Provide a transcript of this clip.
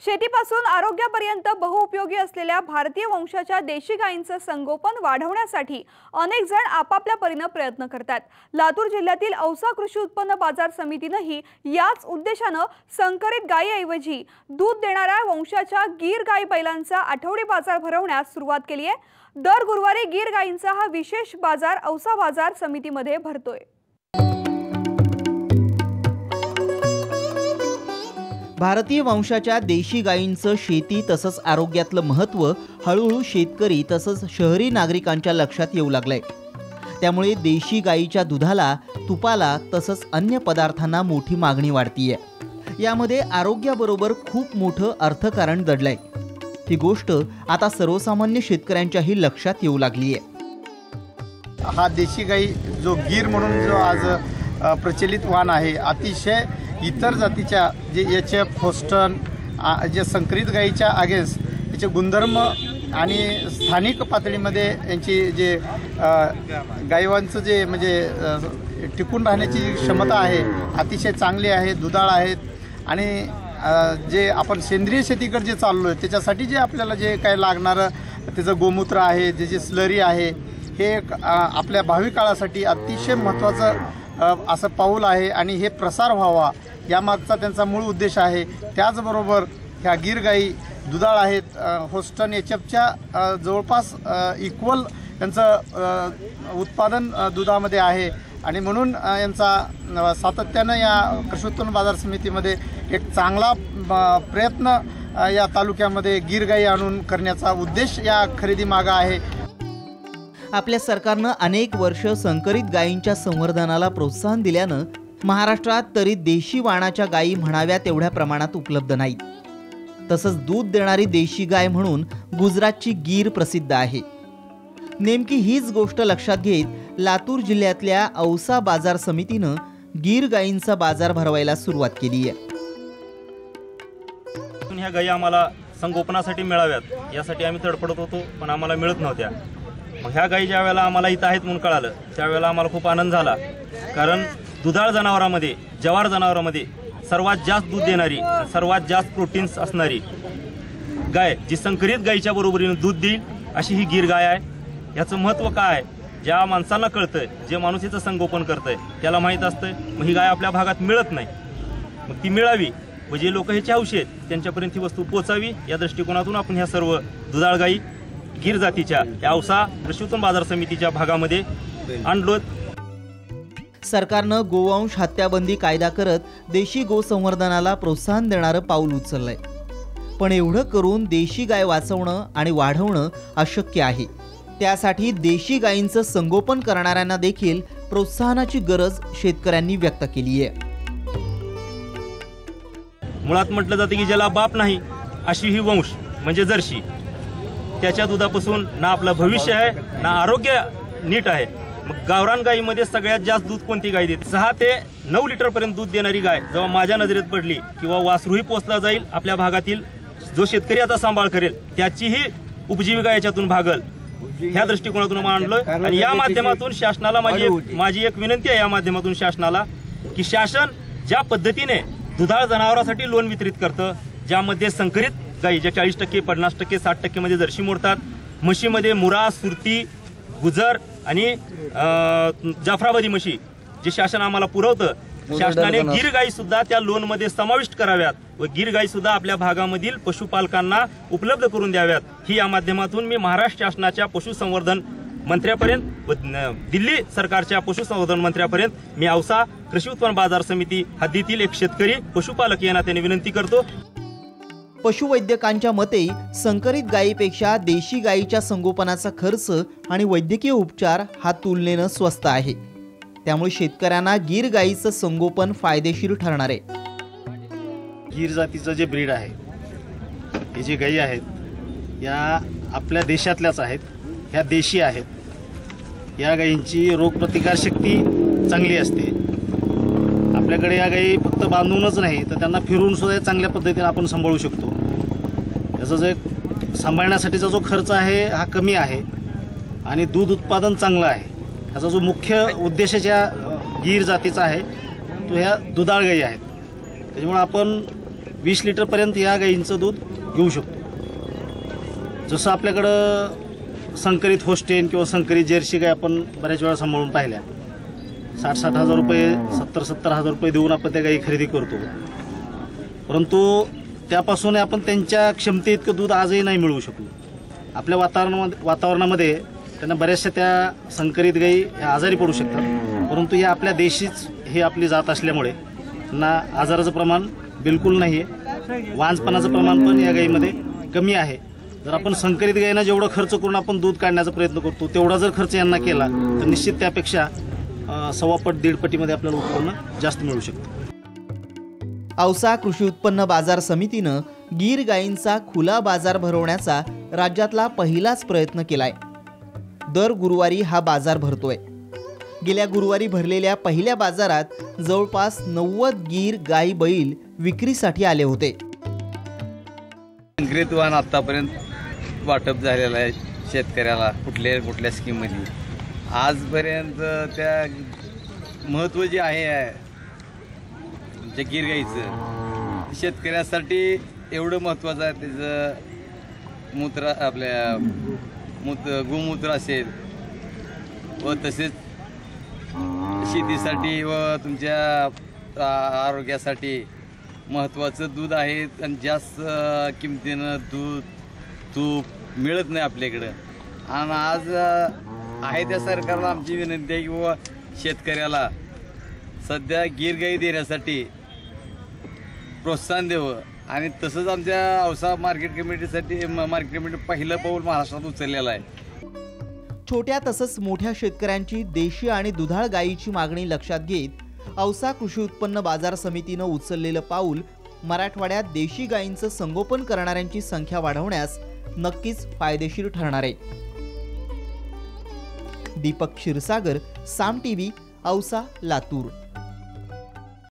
शेतीपासून आरोग्यापर्यंत बहुउपयोगी असलेल्या भारतीय वंशाच्या देशी गायींचं संगोपन वाढवण्यासाठी अनेक जण आपापल्या परीने प्रयत्न करतात। लातूर जिल्ह्यातील औसा कृषी उत्पन्न बाजार समितीनेही याच उद्देशाने संकरित गायीऐवजी दूध देणाऱ्या वंशाच्या गीर गाई बैलांचा आठवडी बाजार भरवण्यास सुरुवात केली आहे। दर गुरुवारी गीर गायींचा हा विशेष बाजार औसा बाजार समितीमध्ये भरतोय। भारतीय वंशाच्या देशी गायींचं शेती तसंच आरोग्यातलं महत्त्व हळूहळू शेतकरी तसंच शहरी नागरिकांच्या लक्षात येऊ लागलंय। त्यामुळे देशी गायीच्या दुधाला, तुपाला तसंच अन्य पदार्थांना मोठी मागणी वाढतीये। यामध्ये आरोग्याबरोबर खूप मोठं अर्थकारण दडलंय। ही गोष्ट आता सर्वसामान्य शेतकऱ्यांच्याही लक्षात येऊ लागली आहे। हा देशी गाई जो गीर म्हणून जो आज प्रचलित वाण आहे, अतिशय इतर जातीच्या जे एचएफ, होस्टन, जे संकरित गाईच्या अगेन्स्ट याचे गुणधर्म आणि स्थानिक पातळीमध्ये यांची जे गायीवांचं जे म्हणजे टिकून राहण्याची क्षमता आहे अतिशय चांगली आहे, दुधाळ आहेत। आणि जे आपण सेंद्रिय शेतीकडे जे चाललो आहे त्याच्यासाठी जे आपल्याला जे काय लागणारं त्याचं गोमूत्र आहे, जे स्लरी आहे, हे आपल्या भावी काळासाठी अतिशय महत्त्वाचं असं पाऊल आहे आणि हे प्रसार व्हावा यामागचा त्यांचा मूळ उद्देश आहे। त्याचबरोबर ह्या गीर गाई दुधाळ आहेत, होस्टन एचएफच्या जवळपास इक्वल त्यांचं उत्पादन दुधामध्ये आहे आणि म्हणून यांचा सातत्यानं या कृषी उत्पन्न बाजार समितीमध्ये एक चांगला प्रयत्न या तालुक्यामध्ये गीर गाई आणून करण्याचा उद्देश या खरेदी मागे आहे। आपल्या सरकारनं अनेक वर्ष संकरित गायींच्या संवर्धनाला प्रोत्साहन दिल्यानं महाराष्ट्रात तरी देशी वाणाच्या गायी म्हणाव्या तेवढ्या प्रमाणात उपलब्ध नाहीत। तसंच दूध देणारी देशी गाय म्हणून गुजरातची गीर प्रसिद्ध आहे। नेमकी हीच गोष्ट लक्षात घेत लातूर जिल्ह्यातल्या औसा बाजार समितीनं गीर गायींचा बाजार भरवायला सुरुवात केली आहे। ह्या गायी आम्हाला संगोपनासाठी मिळाव्यात यासाठी आम्ही तडफडत होतो, पण आम्हाला मिळत नव्हत्या। मग ह्या गायी ज्या वेळेला आम्हाला इथं आहेत म्हणून कळालं त्यावेळेला आम्हाला खूप आनंद झाला, कारण दुधाळ जनावरांमध्ये, जवार जनावरांमध्ये सर्वात जास्त दूध देणारी, सर्वात जास्त प्रोटीन्स असणारी गाय जी संकरित गायीच्या बरोबरीने दूध देईल अशी ही गीर गाय आहे। याचं महत्त्व काय, ज्या माणसांना कळतंय, जे माणूस याचं संगोपन करतंय त्याला माहीत असतंय। मग ही गाय आपल्या भागात मिळत नाही, मग ती मिळावी व जे लोक ह्याचे हौशी आहेत त्यांच्यापर्यंत ही वस्तू पोचावी या दृष्टिकोनातून आपण ह्या सर्व दुधाळ गायी गीर जातीच्या या औसा कृषी उत्पन्न बाजार समितीच्या भागामध्ये आणलो। सरकारनं गोवंश हत्याबंदी कायदा करत देशी गोसंवर्धनाला प्रोत्साहन देणारं पाऊल उचललंय। पण एवढं करून देशी गाय वाचवणं आणि वाढवणं अशक्य आहे। त्यासाठी देशी गायींचं संगोपन करणाऱ्यांना देखील प्रोत्साहनाची गरज शेतकऱ्यांनी व्यक्त केली आहे। मुळात म्हटलं जातं की ज्याला बाप नाही अशी ही वंश म्हणजे जर्सी, त्याच्या दुधापासून ना आपलं भविष्य आहे ना आरोग्य नीट आहे। मग गावरान गायीमध्ये सगळ्यात जास्त दूध कोणती गाय देते? 6 ते 9 लिटरपर्यंत दूध देणारी गाय जेव्हा माझ्या नजरेत पडली किंवा वासरूही पोचला जाईल, आपल्या भागातील जो शेतकरी आता सांभाळ करेल त्याचीही उपजीविका याच्यातून भागल, ह्या दृष्टिकोनातून मांडलोय। आणि या माध्यमातून शासनाला माझी एक विनंती आहे, या माध्यमातून शासनाला की शासन ज्या पद्धतीने दुधाळ जनावरांसाठी लोन वितरित करतं, ज्यामध्ये संकरित गायी ज्या 40%, 50%, 60% मध्ये जर्सी मोडतात, म्हशीमध्ये मुरा, सुरती, गुजर आणि जाफराबादी म्हशी जे शासन आम्हाला पुरवतं, शासनाने गीर गायी सुद्धा त्या लोन मध्ये समाविष्ट कराव्यात व गीर गायी सुद्धा आपल्या भागामधील पशुपालकांना उपलब्ध करून द्याव्यात। ही या माध्यमातून मी महाराष्ट्र शासनाच्या पशुसंवर्धन मंत्र्यापर्यंत व दिल्ली सरकारच्या पशुसंवर्धन मंत्र्यापर्यंत मी औसा कृषी उत्पन्न बाजार समिती हद्दीतील एक शेतकरी पशुपालक या नात्याने विनंती करतो। पशुवैद्यकांच्या मते संकरित गायीपेक्षा देशी गायीच्या संगोपनाचा खर्च आणि वैद्यकीय उपचार हा तुलनेनं स्वस्त आहे। त्यामुळे शेतकऱ्यांना गीर गायीचं संगोपन फायदेशीर ठरणार आहे। गीर जातीचं जे ब्रीड आहे, हे जे गायी आहेत या आपल्या देशातल्याच आहेत, ह्या देशी आहेत। या गायींची रोगप्रतिकारशक्ती चांगली असते। आपल्याकडे या गायी फक्त बांधूनच नाही तर त्यांना फिरून सुद्धा चांगल्या पद्धतीने आपण सांभाळू शकतो। याचा जो सांभाळण्यासाठीचा जो खर्च आहे हा कमी आहे आणि दूध उत्पादन चांगलं आहे। याचा जो मुख्य उद्देश गीर जातीचा आहे तो ह्या दुधाळ गायी आहेत। त्याच्यामुळे आपण 20 लिटरपर्यंत या गायींचं दूध घेऊ शकतो. जसं आपल्याकडं संकरित होस्टेन किंवा संकरित जर्सी गाय आपण बऱ्याच वेळा सांभाळून पाहिल्या, 60-60 हजार रुपये 70-70 हजार रुपये देऊन आपण त्या गायी खरेदी करतो. परंतु त्यापासून आपण त्यांच्या क्षमतेइतकं दूध आजही नाही मिळवू शकलो. आपल्या वातावरणामध्ये त्यांना बऱ्याचशा त्या संकरित गायी ह्या आजारी पडू शकतात. परंतु या आपल्या देशीच हे आपली जात असल्यामुळे त्यांना आजाराचं प्रमाण बिलकुल नाही आहे. वांजपणाचं प्रमाण पण या गायीमध्ये कमी आहे. जर आपण संकरित गायींना जेवढं खर्च करून आपण दूध काढण्याचा प्रयत्न करतो तेवढा जर खर्च यांना केला तर निश्चित त्यापेक्षा 1.25 पट 1.5 पटीमध्ये आपल्याला उत्पन्न जास्त मिळू शकतं. औसा कृषी उत्पन्न बाजार समितीनं गीर गायींचा खुला बाजार भरवण्याचा राज्यातला पहिलाच प्रयत्न केलाय. दर गुरुवारी हा बाजार भरतोय. गेल्या गुरुवारी भरलेल्या पहिल्या बाजारात जवळपास 90 गीर गाई बैल विक्रीसाठी आले होते. संकरित वाहन आतापर्यंत वाटप झालेलं आहे शेतकऱ्याला कुठल्या स्कीममध्ये. आजपर्यंत त्या महत्त्व जे आहे जे गीर गाईचं शेतकऱ्यासाठी एवढं महत्त्वाचं आहे. त्याचं मूत्र आपल्या गोमूत्र असेल व तसेच शेतीसाठी व तुमच्या आरोग्यासाठी महत्त्वाचं दूध आहे. आणि जास्त किमतीनं दूध तूप मिळत नाही आपल्याकडं. आणि आज आहे त्या सरकारला आमची विनंती आहे की बाबा शेतकऱ्याला सध्या गीर गाई देण्यासाठी प्रोत्साहन द्यावं. आणि तसंच आमच्या औसा मार्केट कमिटी पहिलं पाऊल महाराष्ट्रात उचललेलं आहे. छोट्या तसंच मोठ्या शेतकऱ्यांची देशी आणि दुधाळ गायीची मागणी लक्षात घेत औसा कृषी उत्पन्न बाजार समितीनं उचललेलं पाऊल मराठवाड्यात देशी गायींचं संगोपन करणाऱ्यांची संख्या वाढवण्यास नक्कीच फायदेशीर ठरणार आहे. दीपक क्षीरसागर, साम टीव्ही, औसा, लातूर.